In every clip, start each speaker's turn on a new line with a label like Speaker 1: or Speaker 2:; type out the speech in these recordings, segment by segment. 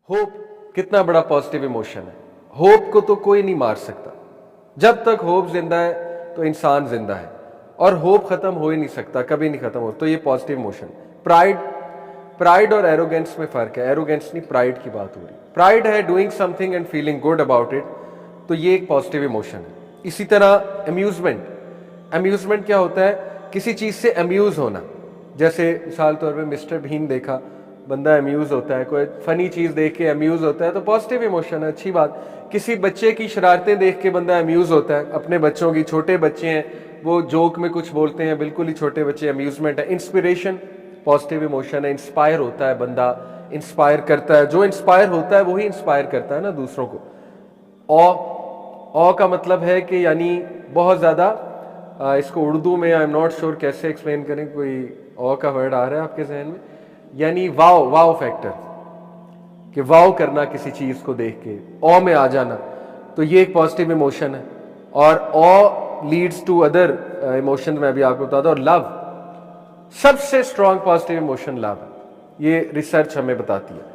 Speaker 1: Hope कितना बड़ा positive emotion है। होप को तो कोई नहीं मार सकता। जब तक होप जिंदा है तो इंसान जिंदा है, और होप खत्म हो ही नहीं सकता, कभी नहीं खत्म हो। तो ये पॉजिटिव इमोशन। प्राइड प्राइड और एरोगेंस में फर्क है। एरोगेंस नहीं, प्राइड की बात हो रही। प्राइड है doing something and feeling good about it, तो ये एक पॉजिटिव इमोशन है। इसी तरह अम्यूजमेंट। अम्यूजमेंट क्या होता है? किसी चीज से अम्यूज होना। जैसे मिसाल तौर पे मिस्टर बीन देखा, बंदा अम्यूज होता है, कोई फनी चीज देख के अम्यूज होता है, तो पॉजिटिव इमोशन है, अच्छी बात। किसी बच्चे की शरारतें देख के बंदा अम्यूज होता है, अपने बच्चों की, छोटे बच्चे हैं वो जोक में कुछ बोलते हैं, बिल्कुल ही छोटे बच्चे, अम्यूजमेंट है। इंस्पिरेशन पॉजिटिव इमोशन है। इंस्पायर होता है बंदा, इंस्पायर करता है। जो इंस्पायर होता है वही इंस्पायर करता है ना दूसरों को। ऑ का मतलब है कि यानी बहुत ज्यादा, इसको उर्दू में आई एम नॉट श्योर कैसे एक्सप्लेन करें, कोई ऑ का वर्ड आ रहा है आपके जहन में? यानी वाव, वाव फैक्टर, कि वाव करना किसी चीज को देख के, ऑ में आ जाना, तो ये एक पॉजिटिव इमोशन है। और ऑ लीड्स टू अदर इमोशन, मैं भी आपको बताता हूं। लव, सबसे स्ट्रॉन्ग पॉजिटिव इमोशन लव है, ये रिसर्च हमें बताती है।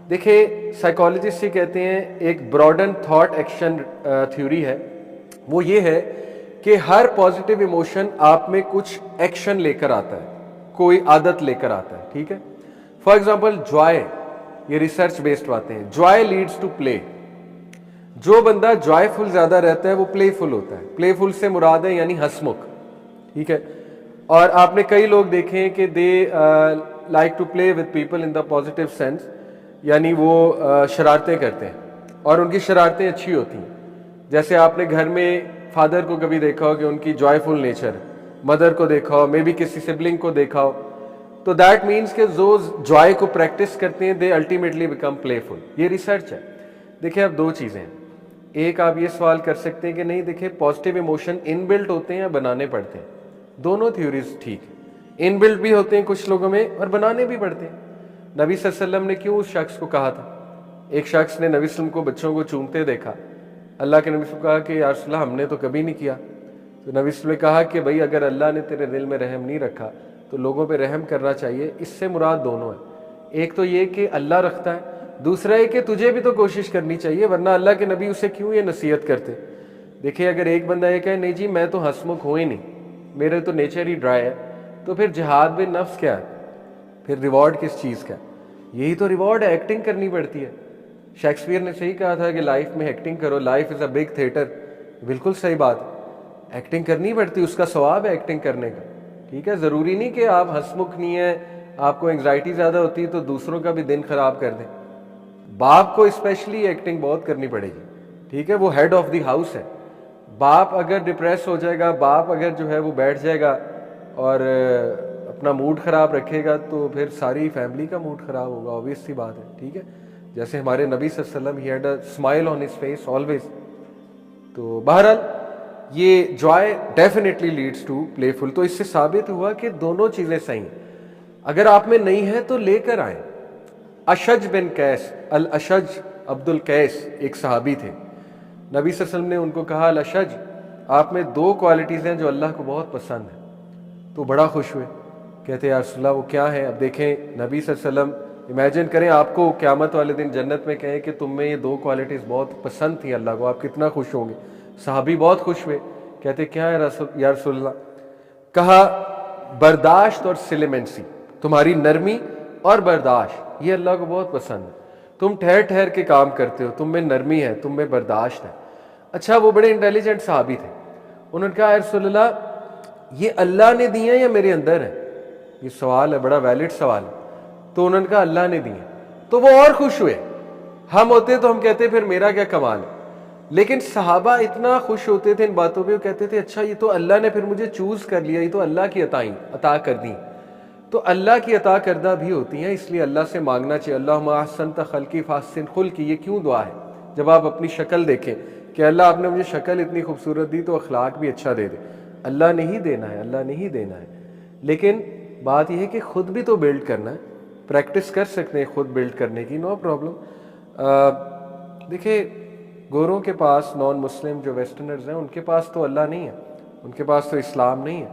Speaker 1: देखिए साइकोलॉजिस्ट ये कहते हैं, एक ब्रॉडन थॉट एक्शन थ्योरी है, वो ये है कि हर पॉजिटिव इमोशन आप में कुछ एक्शन लेकर आता है, कोई आदत लेकर आता है, ठीक है। फॉर एग्जाम्पल जॉय, ये रिसर्च बेस्ड बातें हैं। Joy leads to play. जो बंदा जॉयफुल ज्यादा रहता है वो प्लेफुल होता है। प्लेफुल से मुराद है यानी हंसमुख, ठीक है। और आपने कई लोग देखे हैं कि they like to play with people in the positive sense, यानी वो शरारतें करते हैं और उनकी शरारतें अच्छी होती हैं। जैसे आपने घर में फादर को कभी देखा हो कि उनकी जॉयफुल नेचर, मदर को देखा हो, मे बी किसी सिबलिंग को देखा हो, तो दैट मीन्स कि जो जॉय को प्रैक्टिस करते हैं दे अल्टीमेटली बिकम प्लेफुल। ये रिसर्च है। देखिए अब दो चीजें हैं। एक, आप ये सवाल कर सकते हैं कि नहीं, देखिए पॉजिटिव इमोशन इनबिल्ट होते हैं या बनाने पड़ते हैं? दोनों थ्योरीज ठीक है। इनबिल्ट भी होते हैं कुछ लोगों में और बनाने भी पड़ते हैं। नबी सल्लल्लाहु अलैहि वसल्लम ने क्यों उस शख्स को कहा था, एक शख्स ने नबी वसल्लम को बच्चों को चूमते देखा, अल्लाह के नबी से कहा कि या रसूल अल्लाह हमने तो कभी नहीं किया। तो नबी वसल्लम ने कहा कि भाई अगर अल्लाह ने तेरे दिल में रहम नहीं रखा तो लोगों पे रहम करना चाहिए। इससे मुराद दोनों है। एक तो ये कि अल्लाह रखता है, दूसरा है कि तुझे भी तो कोशिश करनी चाहिए, वरना अल्लाह के नबी उसे क्यों ये नसीहत करते। देखिए अगर एक बंदा ये कहे नहीं जी मैं तो हंसमुख हूँ ही नहीं, मेरे तो नेचर ही ड्राई है, तो फिर जिहाद बिन नफ्स क्या है? फिर रिवॉर्ड किस चीज़ का? यही तो रिवॉर्ड है, एक्टिंग करनी पड़ती है। शेक्सपियर ने सही कहा था कि लाइफ में एक्टिंग करो, life is a big theatre. बिल्कुल सही बात है, एक्टिंग करनी पड़ती है, उसका सवाब है एक्टिंग करने का, ठीक है। ज़रूरी नहीं कि आप हंसमुख नहीं है, आपको एंग्जाइटी ज़्यादा होती है तो दूसरों का भी दिन खराब कर दें। बाप को स्पेशली एक्टिंग बहुत करनी पड़ेगी, ठीक है। वो हेड ऑफ द हाउस है। बाप अगर डिप्रेस हो जाएगा, बाप अगर जो है वो बैठ जाएगा और अपना मूड खराब रखेगा, तो फिर सारी फैमिली का मूड खराब होगा, ऑब्वियस सी बात है, ठीक है। जैसे हमारे नबी सल्लल्लाहु अलैहि वसल्लम, he had a smile on his face always. तो बहरहाल ये joy definitely leads to playful. तो इससे साबित हुआ कि दोनों चीजें सही हैं। अगर आप में नहीं है तो लेकर आए। अशज बिन कैस, अल अशज अब्दुल कैस एक सहाबी थे। नबी सल्लल्लाहु अलैहि वसल्लम ने उनको कहा, अल अशज आप में दो क्वालिटीज हैं जो अल्लाह को बहुत पसंद है। तो बड़ा खुश हुए, कहते या रसूल अल्लाह वो क्या है? अब देखें नबी सल्लल्लाहु अलैहि वसल्लम, इमेजिन करें आपको क़यामत वाले दिन जन्नत में कहें कि तुम में ये दो क्वालिटीज़ बहुत पसंद थी अल्लाह को, आप कितना खुश होंगे। सहाबी बहुत खुश हुए, कहते क्या है या रसूल अल्लाह? कहा बर्दाश्त और सिलेमेंसी, तुम्हारी नरमी और बर्दाश्त ये अल्लाह को बहुत पसंद है। तुम ठहर ठहर के काम करते हो, तुम में नरमी है, तुम में बर्दाश्त है। अच्छा, वो बड़े इंटेलिजेंट सहाबी थे। उन्होंने कहा या रसूल अल्लाह ये अल्लाह ने दिए हैं या मेरे अंदर है? ये सवाल है, बड़ा वैलिड सवाल है। तो उन्होंने कहा अल्लाह ने दिए। तो वो और खुश हुए। हम होते तो हम कहते फिर मेरा क्या कमाल है, लेकिन सहाबा इतना खुश होते थे इन बातों पे, वो कहते थे अच्छा ये तो अल्लाह ने फिर मुझे चूज कर लिया, ये तो अल्लाह की अता कर दी। तो अल्लाह की अता करदा भी होती हैं, इसलिए अल्लाह से मांगना चाहिए। अल्लाहुम्मा अहसनत खल्की फाहसिन खुल्की, ये क्यों दुआ है? जब आप अपनी शक्ल देखें कि अल्लाह आपने मुझे शक्ल इतनी खूबसूरत दी तो अखलाक भी अच्छा दे दे। अल्लाह ने ही देना है, अल्लाह ने ही देना है। लेकिन बात यह है कि खुद भी तो बिल्ड करना है, प्रैक्टिस कर सकते हैं खुद बिल्ड करने की, नो प्रॉब्लम। देखिए गोरों के पास, नॉन मुस्लिम जो वेस्टर्नर्स हैं, उनके पास तो अल्लाह नहीं है, उनके पास तो इस्लाम नहीं है,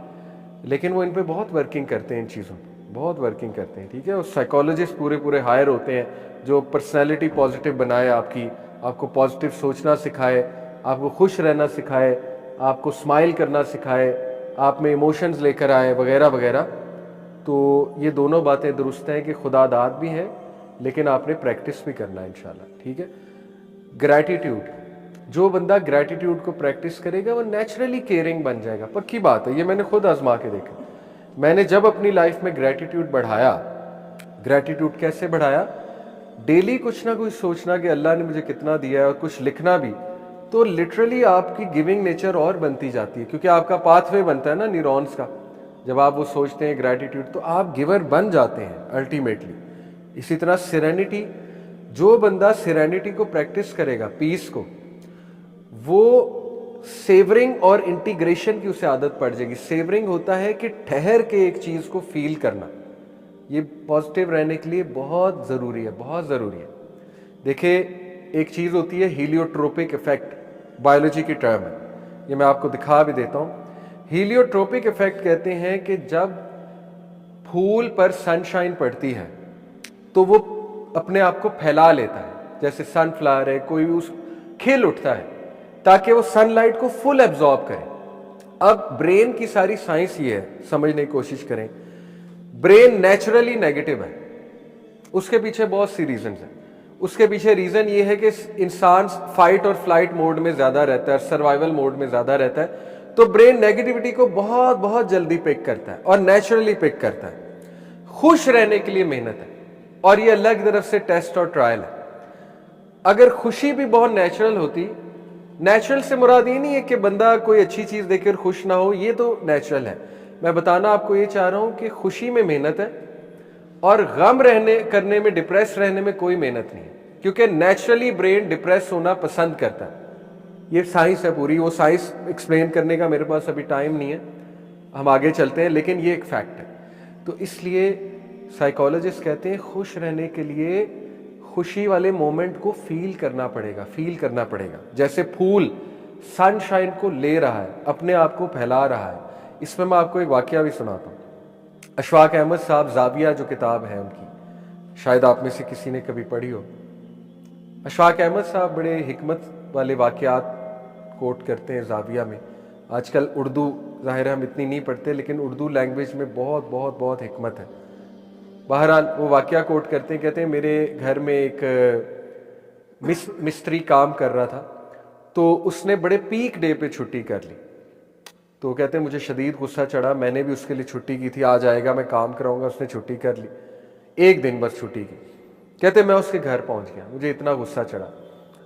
Speaker 1: लेकिन वो इन पे बहुत वर्किंग करते हैं इन चीज़ों, बहुत वर्किंग करते हैं, ठीक है। और साइकोलॉजिस्ट पूरे पूरे हायर होते हैं जो पर्सनैलिटी पॉजिटिव बनाए आपकी, आपको पॉजिटिव सोचना सिखाए, आपको खुश रहना सिखाए, आपको स्माइल करना सिखाए, आप में इमोशंस लेकर आए वगैरह वगैरह। तो ये दोनों बातें दुरुस्त हैं कि खुदा दाद भी है, लेकिन आपने प्रैक्टिस भी करना है इंशाल्लाह, ठीक है। ग्रैटिट्यूड, जो बंदा ग्रैटिट्यूड को प्रैक्टिस करेगा वो नेचुरली केयरिंग बन जाएगा, पक्की बात है, ये मैंने खुद आजमा के देखा। मैंने जब अपनी लाइफ में ग्रैटिट्यूड बढ़ाया, ग्रैटिट्यूड कैसे बढ़ाया, डेली कुछ ना कुछ सोचना कि अल्लाह ने मुझे कितना दिया है और कुछ लिखना भी, तो लिटरली आपकी गिविंग नेचर और बनती जाती है, क्योंकि आपका पाथवे बनता है ना न्यूरॉन्स का। जब आप वो सोचते हैं ग्रैटिट्यूड, तो आप गिवर बन जाते हैं अल्टीमेटली। इसी तरह सिरेनिटी, जो बंदा सिरेनिटी को प्रैक्टिस करेगा, पीस को, वो सेवरिंग और इंटीग्रेशन की उसे आदत पड़ जाएगी। सेवरिंग होता है कि ठहर के एक चीज को फील करना, ये पॉजिटिव रहने के लिए बहुत जरूरी है, बहुत जरूरी है। देखिए, एक चीज होती है हीलियोट्रोपिक इफेक्ट, बायोलॉजी की टर्म है, ये मैं आपको दिखा भी देता हूं। हीलियोट्रोपिक इफेक्ट कहते हैं कि जब फूल पर सनशाइन पड़ती है तो वो अपने आप को फैला लेता है, जैसे सनफ्लावर है, कोई भी उस खिल उठता है ताकि वो सनलाइट को फुल एब्जॉर्ब करे। अब ब्रेन की सारी साइंस ये है, समझने की कोशिश करें। ब्रेन नेचुरली नेगेटिव है, उसके पीछे बहुत सी रीजन है। उसके पीछे रीजन ये है कि इंसान फाइट और फ्लाइट मोड में ज्यादा रहता है, सर्वाइवल मोड में ज्यादा रहता है, तो ब्रेन नेगेटिविटी को बहुत बहुत जल्दी पिक करता है और नेचुरली पिक करता है। खुश रहने के लिए मेहनत है, और ये अल्लाह की तरफ से टेस्ट और ट्रायल है। अगर खुशी भी बहुत नेचुरल होती, नेचुरल से मुराद ये नहीं है कि बंदा कोई अच्छी चीज देखकर खुश ना हो, ये तो नेचुरल है। मैं बताना आपको ये चाह रहा हूं कि खुशी में मेहनत है और गम रहने करने में, डिप्रेस रहने में कोई मेहनत नहीं है, क्योंकि नेचुरली ब्रेन डिप्रेस होना पसंद करता है। ये साइंस है पूरी, वो साइंस एक्सप्लेन करने का मेरे पास अभी टाइम नहीं है, हम आगे चलते हैं, लेकिन ये एक फैक्ट है। तो इसलिए साइकोलॉजिस्ट कहते हैं खुश रहने के लिए खुशी वाले मोमेंट को फील करना पड़ेगा, फील करना पड़ेगा। जैसे फूल सनशाइन को ले रहा है, अपने आप को फैला रहा है। इसमें मैं आपको एक वाकया भी सुनाता हूँ। अशफाक अहमद साहब, जाविया जो किताब है उनकी, शायद आप में से किसी ने कभी पढ़ी हो। अशफाक अहमद साहब बड़े हिकमत वाले वाकयात कोट करते हैं जाविया में। आजकल उर्दू ज़ाहिर हम इतनी नहीं पढ़ते, लेकिन उर्दू लैंग्वेज में बहुत बहुत बहुत हिकमत है। बहरहाल वो वाकया कोट करते हैं, कहते हैं मेरे घर में एक मिस्त्री काम कर रहा था, तो उसने बड़े पीक डे पे छुट्टी कर ली। तो कहते हैं मुझे शदीद गुस्सा चढ़ा, मैंने भी उसके लिए छुट्टी की थी, आज आएगा मैं काम कराऊंगा, उसने छुट्टी कर ली, एक दिन बस छुट्टी की। कहते मैं उसके घर पहुंच गया, मुझे इतना गुस्सा चढ़ा,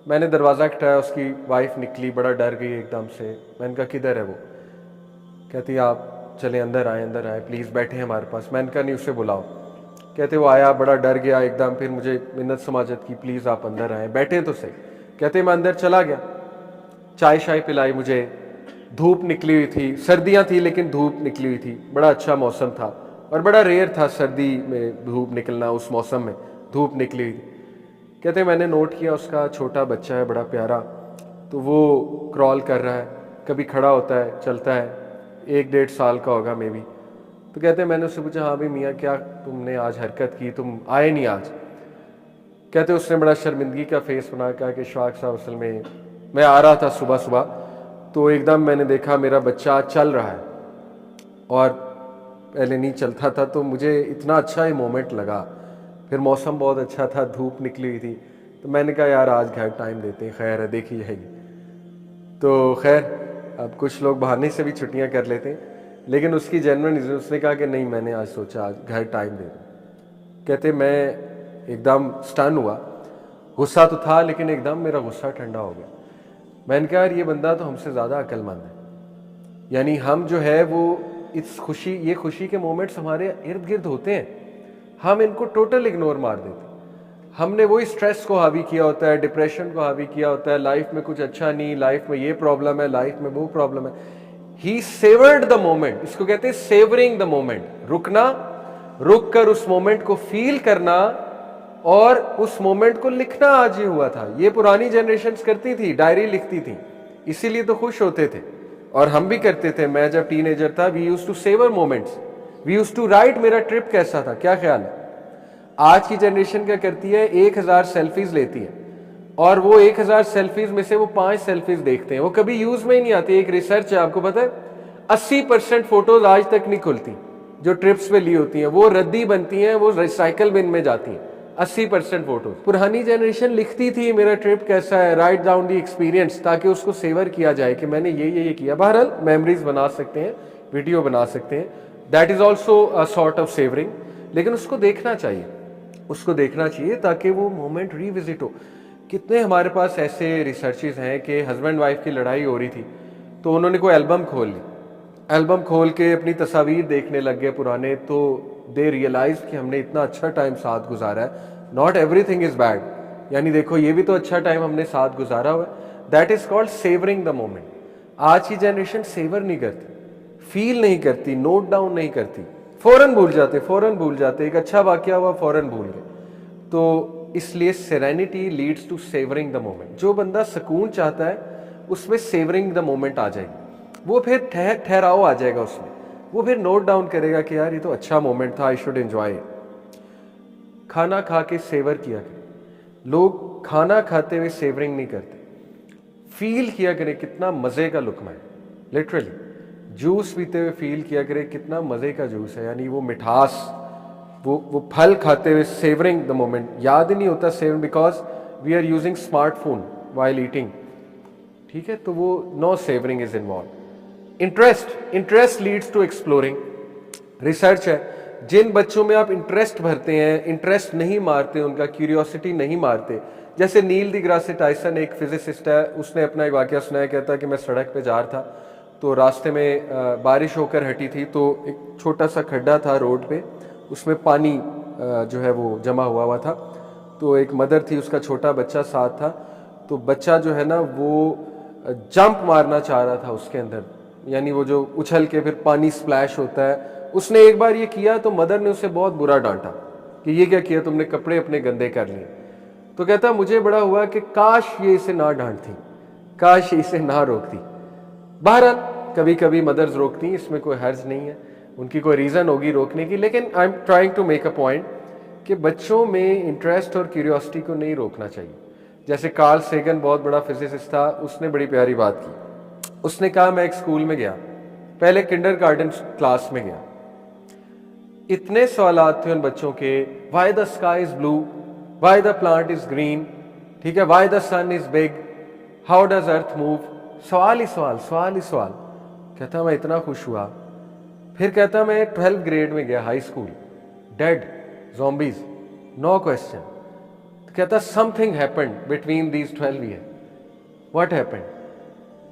Speaker 1: मैंने दरवाज़ा खटकाया, उसकी वाइफ निकली, बड़ा डर गई एकदम से। मैंने कहा किधर है वो? कहती आप चले अंदर आए, अंदर आए, प्लीज़ बैठे हमारे पास। मैंने कहा नहीं, उसे बुलाओ। कहते वो आया, बड़ा डर गया एकदम, फिर मुझे मिन्नत समाजत की, प्लीज़ आप अंदर आए, बैठे तो सही। कहते मैं अंदर चला गया, चाय शाय पिलाई मुझे, धूप निकली हुई थी, सर्दियाँ थी लेकिन धूप निकली हुई थी, बड़ा अच्छा मौसम था, और बड़ा रेयर था सर्दी में धूप निकलना, उस मौसम में धूप निकली हुई थी। कहते मैंने नोट किया उसका छोटा बच्चा है बड़ा प्यारा, तो वो क्रॉल कर रहा है, कभी खड़ा होता है, चलता है, 1-1.5 साल का होगा मे बी। तो कहते मैंने उससे पूछा हाँ भाई मियाँ क्या तुमने आज हरकत की, तुम आए नहीं आज? कहते उसने बड़ा शर्मिंदगी का फेस बना, कहा कि इशफाक साहब असल में मैं आ रहा था सुबह सुबह, तो एकदम मैंने देखा मेरा बच्चा चल रहा है और पहले नहीं चलता था, तो मुझे इतना अच्छा ही मोमेंट लगा, फिर मौसम बहुत अच्छा था, धूप निकली हुई थी, तो मैंने कहा यार आज घर टाइम देते हैं, खैर है देखी जाएगी। तो खैर अब कुछ लोग बहाने से भी छुट्टियां कर लेते हैं, लेकिन उसकी जेन्युइन रीज़न, उसने कहा कि नहीं मैंने आज सोचा आज घर टाइम दे दूँ। कहते मैं एकदम स्टन हुआ, गुस्सा तो था लेकिन एकदम मेरा गुस्सा ठंडा हो गया। मैंने कहा यार ये बंदा तो हमसे ज़्यादा अक्लमंद है, यानी हम जो है वो इस खुशी, ये खुशी के मोमेंट्स हमारे इर्द गिर्द होते हैं, हम इनको टोटल इग्नोर मार देते हैं। हमने वही स्ट्रेस को हावी किया होता है, डिप्रेशन को हावी किया होता है, लाइफ में कुछ अच्छा नहीं, लाइफ में ये प्रॉब्लम है, लाइफ में वो प्रॉब्लम है। ही सेवर्ड द मोमेंट, इसको कहते हैं सेवरिंग द मोमेंट, रुकना, रुक कर उस मोमेंट को फील करना और उस मोमेंट को लिखना। आज ये हुआ था, ये पुरानी जनरेशन्स करती थी, डायरी लिखती थी, इसीलिए तो खुश होते थे, और हम भी करते थे। मैं जब टीनेजर था, we used to savour moments, we use to write मेरा ट्रिप कैसा था, क्या ख्याल है। आज की जनरेशन क्या करती है, 1000 सेल्फीज लेती है और वो 1000 सेल्फीज में से वो 5 सेल्फीज देखते हैं, वो कभी यूज में ही नहीं आती। एक रिसर्च है, आपको पता है 80% फोटोज आज तक नहीं खुलती जो ट्रिप्स पे ली होती हैं, वो रद्दी बनती हैं, वो रिसाइकल बिन में जाती हैं। 80% फोटोज। पुरानी जनरेशन लिखती थी मेरा ट्रिप कैसा है, राइट डाउन दी एक्सपीरियंस, ताकि उसको सेवर किया जाए कि मैंने ये किया। बहरहाल मेमोरीज बना सकते हैं, वीडियो बना सकते हैं, that is also a sort of savouring. लेकिन उसको देखना चाहिए, उसको देखना चाहिए ताकि वो मोमेंट रिविजिट हो। कितने हमारे पास ऐसे रिसर्चेज हैं कि हस्बैंड वाइफ की लड़ाई हो रही थी तो उन्होंने कोई एल्बम खोल ली, एल्बम खोल के अपनी तस्वीर देखने लग गए पुराने, तो दे रियलाइज कि हमने इतना अच्छा टाइम साथ गुजारा है। नॉट एवरीथिंग इज बैड, यानी देखो ये भी तो अच्छा टाइम हमने साथ गुजारा हुआ है। That is called savouring the moment. आज की जनरेशन सेवर नहीं करती, फील नहीं करती, नोट डाउन नहीं करती, फौरन भूल जाते। एक अच्छा वाकया हुआ फौरन भूल गए। तो इसलिए serenity leads to savouring the moment. जो बंदा सुकून चाहता है उसमें सेवरिंग द मोमेंट आ जाएगी, वो फिर ठहराव आ जाएगा उसमें, वो फिर नोट डाउन करेगा कि यार ये तो अच्छा मोमेंट था, आई शुड एंजॉय। खाना खा के सेवर किया करें। लोग खाना खाते हुए सेवरिंग नहीं करते, फील किया करें कितना मजे का लुकमा है। लिटरली जूस पीते हुए फील किया करें कितना मजे का जूस है, यानी वो मिठास, वो फल खाते हुए सेवरिंग द मोमेंट। याद ही नहीं होता savouring, because we are using smartphone while eating, ठीक है, तो वो no savouring is involve. Interest leads to exploring. Research है, जिन बच्चों में आप इंटरेस्ट भरते हैं, इंटरेस्ट नहीं मारते, उनका क्यूरियोसिटी नहीं मारते, जैसे नील डिग्रासे टाइसन एक फिजिसिस्ट है, उसने अपना एक वाकया सुनाया, कहता कि मैं सड़क पे जा रहा था तो रास्ते में बारिश होकर हटी थी, तो एक छोटा सा खड्डा था रोड पे, उसमें पानी जो है वो जमा हुआ था। तो एक मदर थी, उसका छोटा बच्चा साथ था, तो बच्चा जो है ना वो जंप मारना चाह रहा था उसके अंदर, यानी वो जो उछल के फिर पानी स्प्लैश होता है। उसने एक बार ये किया तो मदर ने उसे बहुत बुरा डांटा कि ये क्या किया तुमने, कपड़े अपने गंदे कर लिए। तो कहता मुझे बड़ा हुआ कि काश ये इसे ना डांटती, काश इसे ना रोकती। बहरहाल कभी कभी मदर्स रोकती, इसमें कोई हर्ज नहीं है, उनकी कोई रीज़न होगी रोकने की। लेकिन I am trying to make a point कि बच्चों में इंटरेस्ट और क्यूरियोसिटी को नहीं रोकना चाहिए। जैसे कार्ल सेगन बहुत बड़ा फिजिसिस्ट था, उसने बड़ी प्यारी बात की। उसने कहा मैं एक स्कूल में गया, पहले किंडरगार्टन क्लास में गया, इतने सवालात थे उन बच्चों के, why the sky is blue, why the plant is green, ठीक है, why the sun is big, how does earth move, सवाल ही सवाल। कहता मैं इतना खुश हुआ। फिर कहता मैं 12th ग्रेड में गया, high school, dead zombies, no question. कहता something happened between these 12 year, what happened,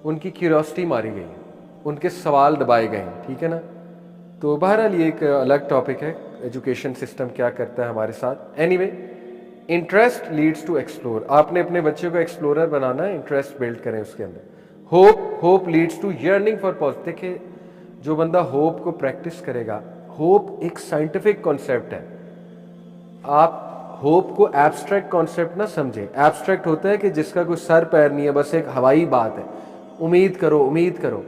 Speaker 1: उनकी क्यूरियोसिटी मारी गई, उनके सवाल दबाए गए, ठीक है ना। तो बहरहाल ये एक अलग टॉपिक है, एजुकेशन सिस्टम क्या करता है हमारे साथ। Anyway, interest leads to explore. आपने अपने बच्चे को एक्सप्लोरर बनाना है, इंटरेस्ट बिल्ड करें उसके अंदर। Hope leads to yearning for positive. देखिए जो बंदा होप को प्रैक्टिस करेगा, होप एक साइंटिफिक कॉन्सेप्ट है, आप होप को एब्स्ट्रैक्ट कॉन्सेप्ट ना समझें। एब्स्ट्रैक्ट होता है कि जिसका कोई सर पैर नहीं है, बस एक हवाई बात है, उम्मीद करो।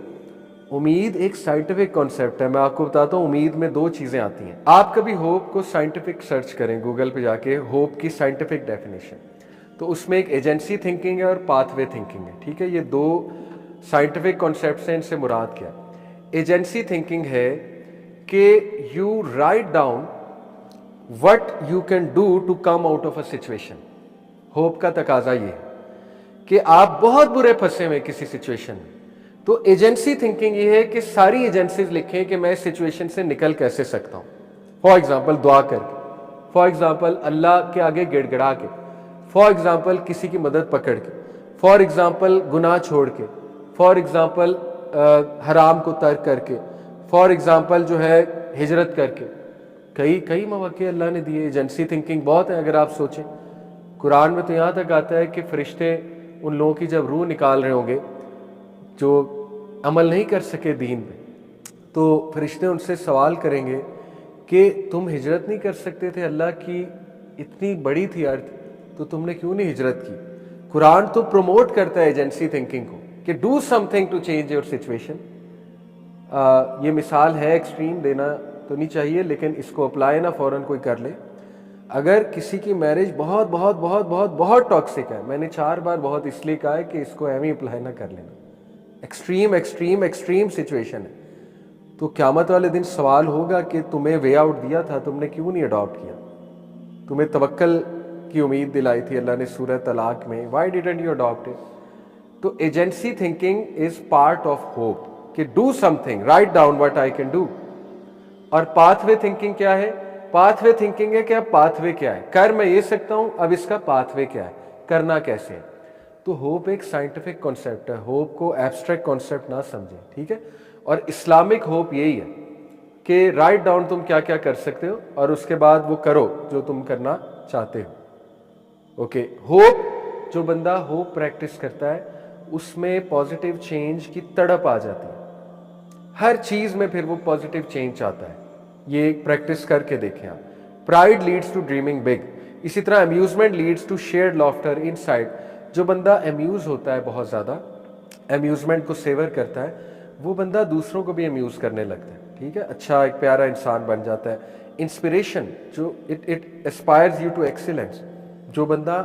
Speaker 1: उम्मीद एक साइंटिफिक कॉन्सेप्ट है। मैं आपको बताता हूँ, उम्मीद में 2 चीजें आती हैं। आप कभी होप को साइंटिफिक सर्च करें गूगल पे जाके, होप की साइंटिफिक डेफिनेशन, तो उसमें एक एजेंसी थिंकिंग है और पाथवे थिंकिंग है, ठीक है। ये 2 साइंटिफिक कॉन्सेप्ट हैं, इनसे मुराद क्या है। एजेंसी थिंकिंग है कि you write down what you can do to come out of a situation. Hope का तकाजा ये है कि आप बहुत बुरे फंसे हुए किसी सिचुएशन में, तो एजेंसी थिंकिंग ये है कि सारी एजेंसीज लिखें कि मैं इस सिचुएशन से निकल कैसे सकता हूं। फॉर एग्जाम्पल दुआ करके, फॉर एग्जाम्पल अल्लाह के आगे गिड़गिड़ा के, फॉर एग्जाम्पल किसी की मदद पकड़ के, फॉर एग्जाम्पल गुनाह छोड़ के, फॉर एग्जाम्पल हराम को तर्क करके, फॉर एग्जाम्पल जो है हिजरत करके। कई मौके अल्लाह ने दिए। एजेंसी थिंकिंग बहुत है अगर आप सोचें। कुरान में तो यहाँ तक आता है कि फरिश्ते उन लोगों की जब रूह निकाल रहे होंगे जो अमल नहीं कर सके दीन पे, तो फरिश्ते उनसे सवाल करेंगे कि तुम हिजरत नहीं कर सकते थे, अल्लाह की इतनी बड़ी थी अर्थ, तो तुमने क्यों नहीं हिजरत की। कुरान तो प्रमोट करता है एजेंसी थिंकिंग को कि do something to change your situation. ये मिसाल है एक्सट्रीम देना तो नहीं चाहिए, लेकिन इसको अप्लाई ना फ़ौरन कोई कर ले। अगर किसी की मैरिज बहुत बहुत बहुत बहुत बहुत टॉक्सिक है, मैंने 4 बार बहुत इसलिए कहा है कि इसको एम ही अप्लाई ना कर लेना, एक्सट्रीम एक्सट्रीम एक्सट्रीम सिचुएशन है, तो क़यामत वाले दिन सवाल होगा कि तुम्हें वे आउट दिया था, तुमने क्यों नहीं अडॉप्ट किया? तुम्हें तवक्कल की उम्मीद दिलाई थी अल्लाह ने सूरह तलाक में, why didn't you adopt it? तो agency thinking is part of hope कि do something, write down what I can do. और पाथवे थिंकिंग क्या है? पाथवे थिंकिंग है कि अब पाथवे क्या है, कर मैं ये सकता हूं, अब इसका पाथवे क्या है, करना कैसे है। तो होप एक साइंटिफिक कॉन्सेप्ट है, होप को एब्स्ट्रैक्ट कॉन्सेप्ट ना समझें, ठीक है। और इस्लामिक होप यही है कि राइट डाउन तुम क्या क्या कर सकते हो और उसके बाद वो करो जो तुम करना चाहते हो। ओके, होप, जो बंदा होप प्रैक्टिस करता है उसमें पॉजिटिव चेंज की तड़प आ जाती है, हर चीज में फिर वो पॉजिटिव चेंज चाहता है। ये प्रैक्टिस करके देखें आप। Pride leads to dreaming big, इसी तरह amusement leads to shared laughter inside. जो बंदा अम्यूज होता है, बहुत ज्यादा अम्यूजमेंट को सेवर करता है, वो बंदा दूसरों को भी अम्यूज करने लगता है, ठीक है, अच्छा एक प्यारा इंसान बन जाता है। इंस्पिरेशन, जो it aspires you to excellence. जो बंदा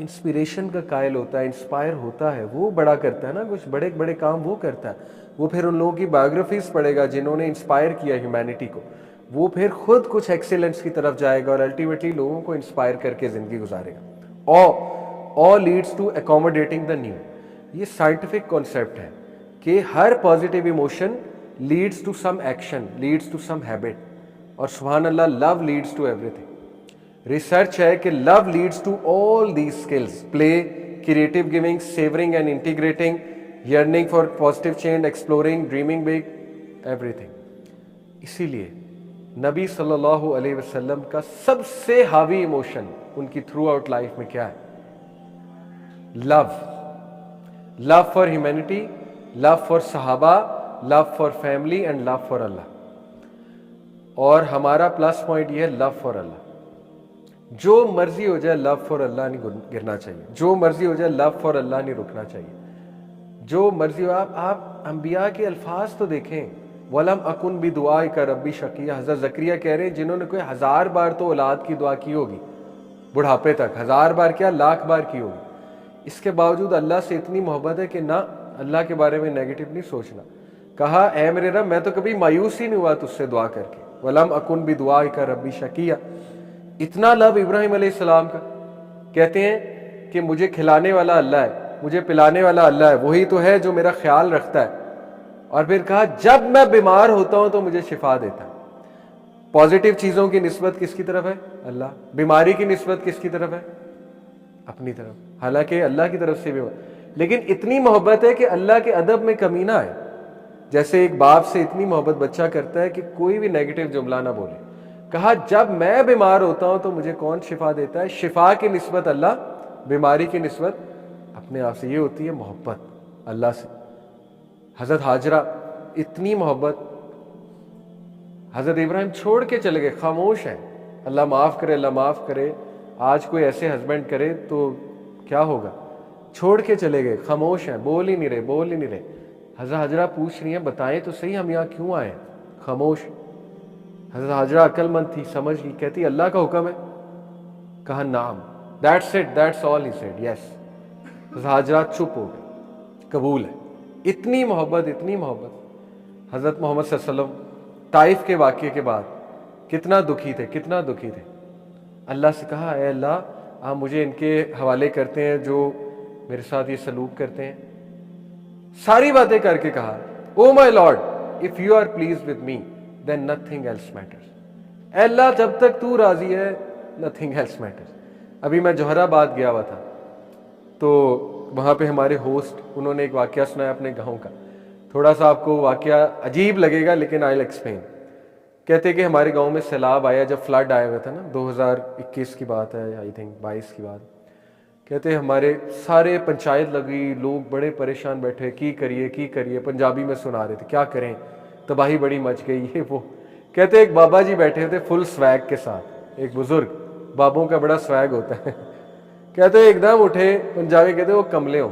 Speaker 1: इंस्पिरेशन का कायल होता है, इंस्पायर होता है, वो बड़ा करता है ना, कुछ बड़े बड़े काम वो करता है, वो फिर उन लोगों की बायोग्राफीज पढ़ेगा जिन्होंने इंस्पायर किया ह्यूमैनिटी को, वो फिर खुद कुछ एक्सीलेंस की तरफ जाएगा और अल्टीमेटली लोगों को इंस्पायर करके जिंदगी गुजारेगा। Awe leads to accommodating the new, ये साइंटिफिक कॉन्सेप्ट है कि हर positive emotion leads to some action, leads to some habit, और सुभान अल्लाह love leads to everything. Research है कि love leads to all these skills, play, creative giving, savouring and integrating, yearning for positive change, exploring, dreaming big, everything। इसीलिए नबी सल्लल्लाहु अलैहि वसल्लम का सबसे हावी इमोशन उनकी थ्रू आउट लाइफ में क्या है? Love. Love for humanity, love for सहाबा, love for family and love for अल्लाह। और हमारा प्लस पॉइंट ये है लव फॉर अल्लाह। जो मर्जी हो जाए लव फॉर अल्लाह नहीं गिरना चाहिए, जो मर्जी हो जाए लव फॉर अल्लाह नहीं रुकना चाहिए, जो मर्जी हो। आप अंबिया के अल्फाज तो देखें, वलम अकुन भी दुआ का रब्बी शकिया। हज़रत ज़करिया कह रहे हैं जिन्होंने कोई 1000 बार तो औलाद की दुआ की होगी बुढ़ापे तक, 1000 बार क्या, लाख बार की होगी, इसके बावजूद अल्लाह से इतनी मोहब्बत है कि ना अल्लाह के बारे में नेगेटिव नहीं सोचना। कहा ऐ मेरे रब, मैं तो कभी मायूस ही नहीं हुआ तुझसे दुआ करके, वलम अकुन भी दुआ का रब्बी शकिया। इतना लव इब्राहिम अलैहिस्सलाम का। कहते हैं कि मुझे खिलाने वाला अल्लाह है, मुझे पिलाने वाला अल्लाह है, वही तो है जो मेरा ख्याल रखता है। और फिर कहा जब मैं बीमार होता हूं तो मुझे शिफा देता है। पॉजिटिव चीजों की निस्बत किसकी तरफ है? अल्लाह। बीमारी की निस्बत किसकी तरफ है? अपनी तरफ, हालांकि अल्लाह की तरफ से भी। लेकिन इतनी मोहब्बत है कि अल्लाह के अदब में कमी ना आए। जैसे एक बाप से इतनी मोहब्बत बच्चा करता है कि कोई भी नेगेटिव जुमला ना बोले। कहा जब मैं बीमार होता हूं तो मुझे कौन शिफा देता है? शिफा की निस्बत अल्लाह, बीमारी की निस्बत अपने आप से। ये होती है मोहब्बत अल्लाह से। हजरत हाजरा, इतनी मोहब्बत। हजरत इब्राहिम छोड़ के चले गए, खामोश हैं, अल्लाह माफ करे, अल्लाह माफ करे। आज कोई ऐसे हस्बैंड करे तो क्या होगा? छोड़ के चले गए, खामोश हैं, बोल ही नहीं रहे, बोल ही नहीं रहे। हजरत हाजरा पूछ रही हैं बताएं तो सही हम यहाँ क्यों आए? खामोश। हजरत हाजरा अक्लमंद थी, समझ गई, कहती अल्लाह का हुक्म है। कहा नाम, that's it, that's all he said, yes. Hajra चुप हो गई, कबूल है। इतनी मोहब्बत, इतनी मोहब्बत। हजरत मोहम्मद सल्लल्लाहु अलैहि वसल्लम ताइफ के वाक़े के बाद कितना दुखी थे, कितना दुखी थे। अल्लाह से कहा ऐ अल्लाह आप मुझे इनके हवाले करते हैं जो मेरे साथ ये सलूक करते हैं। सारी बातें करके कहा oh my lord if you are please with me then nothing else matters. Allah जब तक तू राजी है नथिंग एल्स मैटर्स। अभी मैं जौहराबाद गया हुआ था तो वहाँ पे हमारे होस्ट, उन्होंने एक वाकया सुनाया अपने गांव का। थोड़ा सा आपको वाकया अजीब लगेगा लेकिन आई विल एक्सप्लेन। कहते कि हमारे गांव में सैलाब आया, जब फ्लड आया हुआ था ना, 2021 की बात है, आई थिंक 22 की बात। कहते हमारे सारे पंचायत लगी, लोग बड़े परेशान बैठे, की करिए, पंजाबी में सुना रहे थे क्या करें, तबाही बड़ी मच गई, ये वो। कहते एक बाबा जी बैठे थे फुल स्वैग के साथ, एक बुजुर्ग, बाबों का बड़ा स्वैग होता है। कहते एकदम उठे, पंजाबी कहते वो कमले हो,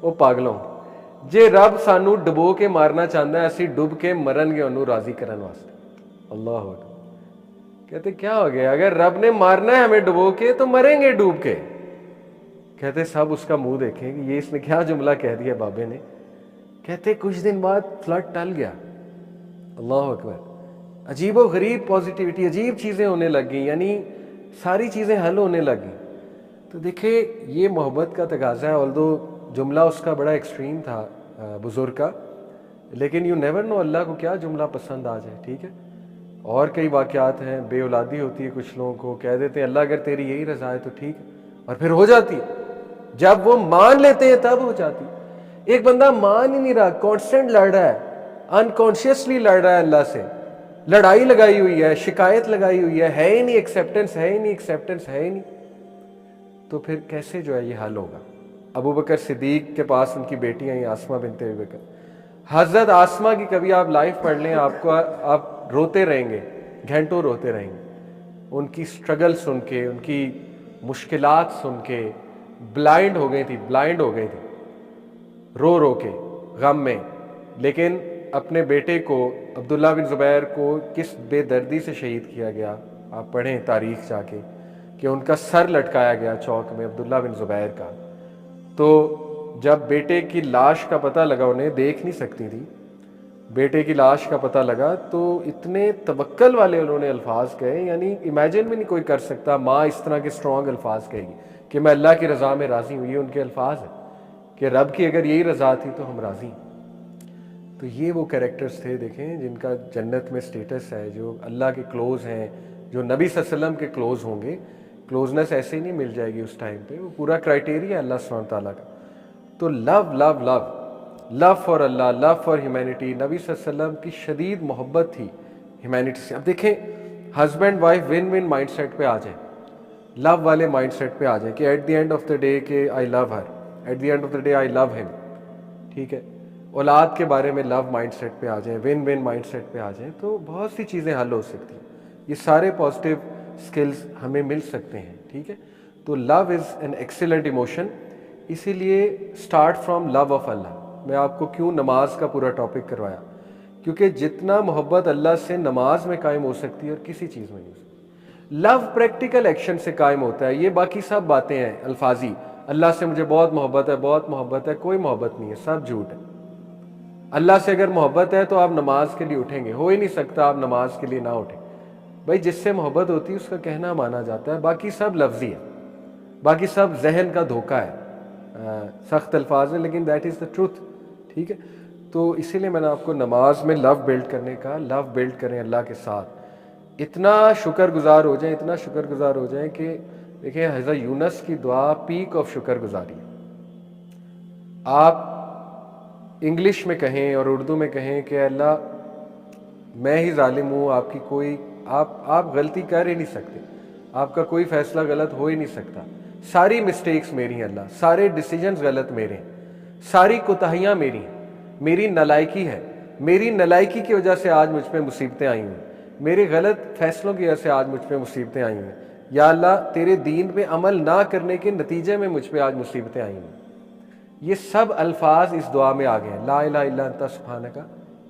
Speaker 1: वो पागलों, जे रब सानू डुबो के मारना चाहता है, असी डुब के मरनगे उन्होंने राजी करने वास्ते। अल्लाह अकबर। कहते क्या हो गया, अगर रब ने मारना है हमें डुबो के तो मरेंगे डूब के। कहते सब उसका मुंह देखें कि ये इसने क्या जुमला कह दिया बाबे ने। कहते कुछ दिन बाद फ्लड टल गया। अल्लाह अकबर। अजीब व गरीब पॉजिटिविटी, अजीब चीज़ें होने लग गई, यानी सारी चीज़ें हल होने लग गई। तो देखिए ये मोहब्बत का तकाजा है। ऑल्दो जुमला उसका बड़ा एक्सट्रीम था बुजुर्ग का, लेकिन यू नेवर नो अल्लाह को क्या जुमला पसंद आ जाए। ठीक है, और कई वाक़यात हैं, बेऔलादी होती है कुछ लोगों को, कह देते हैं अल्लाह अगर तेरी यही रज़ा है तो ठीक है, और फिर हो जाती है। जब वो मान लेते हैं तब हो जाती। एक बंदा मान ही नहीं रहा, कॉन्स्टेंट लड़ रहा है, अनकॉन्शियसली लड़ रहा है अल्लाह से, लड़ाई लगाई हुई है, शिकायत लगाई हुई है ही नहीं एक्सेप्टेंस, है ही नहीं एक्सेप्टेंस, है ही नहीं, तो फिर कैसे जो है ये हल होगा। अबू बकर सिद्दीक के पास उनकी बेटी आई आसमा बिनते अबू बकर। हजरत आसमा की कभी आप लाइफ पढ़ लें, आपको आप रोते रहेंगे, घंटों रोते रहेंगे। उनकी स्ट्रगल सुन के, उनकी मुश्किलात सुन के ब्लाइंड हो गई थी, ब्लाइंड हो गई थी रो रो के गम में। लेकिन अपने बेटे को, अब्दुल्ला बिन ज़ुबैर को किस बेदर्दी से शहीद किया गया, आप पढ़ें तारीख जाके, कि उनका सर लटकाया गया चौक में, अब्दुल्ला बिन ज़ुबैर का। तो जब बेटे की लाश का पता लगा, उन्हें देख नहीं सकती थी, बेटे की लाश का पता लगा तो इतने तवक्कल वाले उन्होंने अल्फाज कहे, यानी इमेजिन भी नहीं कोई कर सकता माँ इस तरह के स्ट्रॉन्ग अल्फाज कहेगी कि मैं अल्लाह की रज़ा में राज़ी हूँ। ये उनके अल्फाज है कि रब की अगर यही रज़ा थी तो हम राज़ी। तो ये वो कैरेक्टर्स थे देखें जिनका जन्नत में स्टेटस है, जो अल्लाह के क्लोज़ हैं, जो नबी सल्लल्लाहु अलैहि वसल्लम के क्लोज़ होंगे। क्लोजनेस ऐसे ही नहीं मिल जाएगी उस टाइम पे, वो पूरा क्राइटेरिया अल्लाह सुब्हानहू तआला का। तो love love love love for Allah, love for humanity, नबी सल्लल्लाहु अलैहि वसल्लम की शदीद मोहब्बत थी ह्यूमैनिटी से। अब देखें husband wife win win mindset पे आ जाए, लव वाले माइंडसेट पे आ जाए कि at the end of the day के I love her, at the end of the day I love him. ठीक है, औलाद के बारे में लव माइंडसेट पे आ जाए, विन विन माइंडसेट पे आ जाए, तो बहुत सी चीज़ें हल हो सकती हैं। ये सारे पॉजिटिव स्किल्स हमें मिल सकते हैं। ठीक है, तो love is an excellent emotion, इसीलिए स्टार्ट फ्रॉम लव ऑफ अल्लाह। मैं आपको क्यों नमाज का पूरा टॉपिक करवाया, क्योंकि जितना मोहब्बत अल्लाह से नमाज में कायम हो सकती है और किसी चीज़ में नहीं हो सकती। लव प्रैक्टिकल एक्शन से कायम होता है, ये बाकी सब बातें हैं अल्फाजी, अल्लाह से मुझे बहुत मोहब्बत है, बहुत मोहब्बत है, कोई मोहब्बत नहीं है, सब झूठ है। अल्लाह से अगर मोहब्बत है तो आप नमाज के लिए उठेंगे, हो ही नहीं सकता आप नमाज के लिए ना उठें। भाई जिससे मोहब्बत होती है उसका कहना माना जाता है, बाकी सब लफ्जी है, बाकी सब जहन का धोखा है, सख्त अल्फाज है, लेकिन दैट इज़ द ट्रूथ। ठीक है, तो इसीलिए मैंने आपको नमाज में लव बिल्ड करने का, लव बिल्ड करें अल्लाह के साथ, इतना शुक्रगुजार हो जाए, इतना शुक्रगुजार हो जाए कि देखिए हज़रत यूनुस की दुआ पीक ऑफ शुक्रगुजारी है। आप इंग्लिश में कहें और उर्दू में कहें कि अल्लाह मैं ही जालिम हूँ, आपकी कोई आप गलती कर ही नहीं सकते, आपका कोई फैसला गलत हो ही नहीं सकता, सारी मिस्टेक्स मेरी हैं अल्लाह, सारे डिसीजंस गलत मेरे हैं, सारी कोताहियाँ मेरी हैं, मेरी नलायकी है, मेरी नलायकी की वजह से आज मुझ पे मुसीबतें आई हुई, मेरे गलत फैसलों की वजह से आज मुझ पे मुसीबतें आई हुई, या अल्लाह तेरे दीन पे अमल ना करने के नतीजे में मुझ पे आज मुसीबतें आई हुई। ये सब अल्फाज इस दुआ में आ गए हैं, ला इलाहा इल्ला अंता सुब्हानका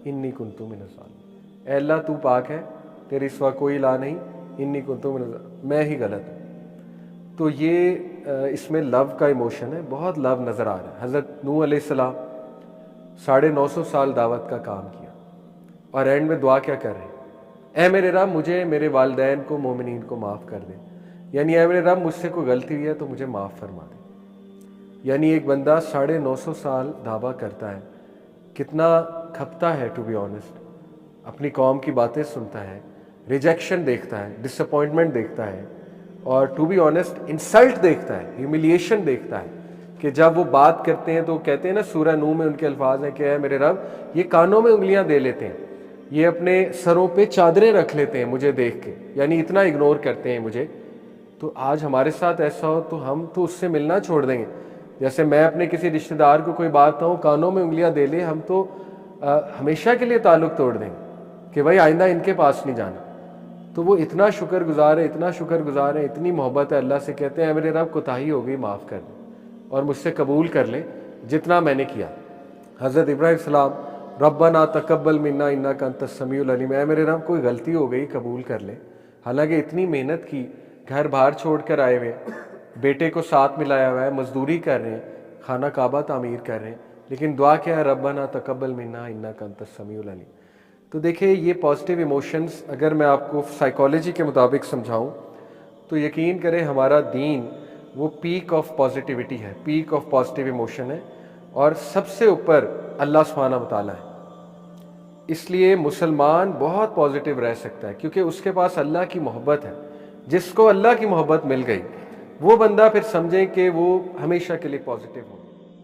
Speaker 1: इन्नी कुन्तु मिनज़ ज़ालिमीन। ऐ अल्लाह तू पाक है, तेरे सिवा कोई इला नहीं, इन्नी कुन्तु मिनज़ ज़ालिमीन, मैं ही गलत हूँ। तो ये इसमें लव का इमोशन है, बहुत लव नज़र आ रहा है। हज़रत नूह अलैहिस्सलाम 950 साल दावत का काम किया और एंड में दुआ क्या कर रहे हैं, ऐ मेरे रब मुझे, मेरे वालिदैन को, मोमिनीन को माफ़ कर दे, यानी ऐ मेरे रब मुझसे कोई गलती हुई है तो मुझे माफ़ फरमा दे। यानी एक बंदा 950 साल दावा करता है, कितना खपता है टू बी ऑनेस्ट, अपनी कौम की बातें सुनता है, रिजेक्शन देखता है, डिसअपॉइंटमेंट देखता है, और टू बी ऑनेस्ट इंसल्ट देखता है, ह्यूमिलिएशन देखता है, कि जब वो बात करते हैं तो कहते हैं ना, सूरह नूह में उनके अल्फाज हैं कि ऐ मेरे रब ये कानों में उंगलियां दे लेते हैं, ये अपने सरों पे चादरें रख लेते हैं मुझे देख के, यानी इतना इग्नोर करते हैं मुझे। तो आज हमारे साथ ऐसा हो तो हम तो उससे मिलना छोड़ देंगे। जैसे मैं अपने किसी रिश्तेदार को कोई बात कहूँ, कानों में उंगलियां दे ले, हम तो हमेशा के लिए ताल्लुक़ तोड़ देंगे कि भाई आइंदा इनके पास नहीं जाना। तो वो इतना शुक्रगुजार है, इतना शुक्रगुजार है, इतनी मोहब्बत है अल्लाह से, कहते हैं मेरे रब कोताही हो गई, माफ़ कर दे और मुझसे कबूल कर ले जितना मैंने किया। हज़रत इब्राहीम सलाम रब्बना तकब्बल मिन्ना इन्नका अंतस समीउल अलीम, ऐ मेरे रब कोई गलती हो गई कबूल कर ले। हालांकि इतनी मेहनत की, घर बाहर छोड़ कर आए हुए, बेटे को साथ मिलाया हुआ है, मजदूरी कर रहे हैं, खाना काबा तामीर कर रहे हैं, लेकिन दुआ क्या है, रब्बना तकब्बल मिन्ना इन्नका अंतस समीउल अलीम। तो देखिए ये पॉजिटिव इमोशंस अगर मैं आपको साइकोलॉजी के मुताबिक समझाऊं तो यकीन करें हमारा दीन वो पीक ऑफ पॉजिटिविटी है, पीक ऑफ पॉजिटिव इमोशन है, और सबसे ऊपर अल्लाह सुब्हानहू व तआला है। इसलिए मुसलमान बहुत पॉजिटिव रह सकता है क्योंकि उसके पास अल्लाह की मोहब्बत है। जिसको अल्लाह की मोहब्बत मिल गई वो बंदा फिर समझें कि वो हमेशा के लिए पॉजिटिव हो।